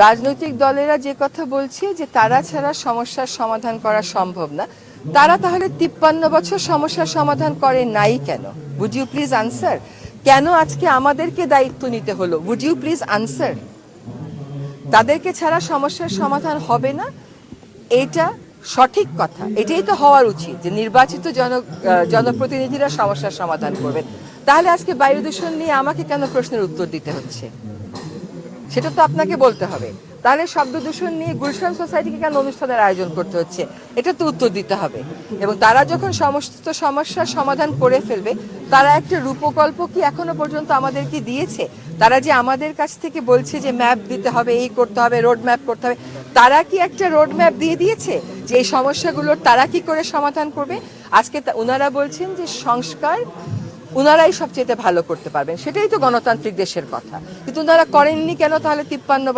রাজনৈতিক দলেরা যে কথা বলছে যে তারা ছাড়া সমস্যার সমাধান করা সম্ভব না, তারা তাহলে 53 বছর সমস্যার সমাধান করে নাই কেন? Would you please answer? কেন আজকে আমাদেরকে দায়িত্ব নিতে হলো? Would you please answer? তাদেরকে ছাড়া সমস্যার সমাধান হবে না, এটা সঠিক কথা। এটাই তো হওয়ার উচিত যে নির্বাচিত জনপ্রতিনিধিরা সমস্যার সমাধান করবেন। তাহলে আজকে বায়ু দূষণ নিয়ে আমাকে কেন প্রশ্নের উত্তর দিতে হচ্ছে? সেটা তো আপনাকে বলতে হবে। তাহলে শব্দ দূষণ নিয়ে গুলশান সোসাইটিকে কেন অনুষ্ঠানের আয়োজন করতে হচ্ছে? এটা তো উত্তর দিতে হবে। এবং তারা যখন সমস্ত সমস্যার সমাধান করে ফেলবে, তারা একটা রূপকল্প কি এখনো পর্যন্ত আমাদেরকে দিয়েছে? তারা যে আমাদের কাছ থেকে বলছে যে ম্যাপ দিতে হবে, এই করতে হবে, রোড ম্যাপ করতে হবে, তারা কি একটা রোড ম্যাপ দিয়ে দিয়েছে যে এই সমস্যাগুলোর তারা কি করে সমাধান করবে? আজকে ওনারা বলছেন যে সংস্কার উনারাই সবচেয়ে ভালো করতে পারবেন, সেটাই তো গণতান্ত্রিক দেশের কথা। কিন্তু ওনারা করেননি কেন তাহলে 53 বছর?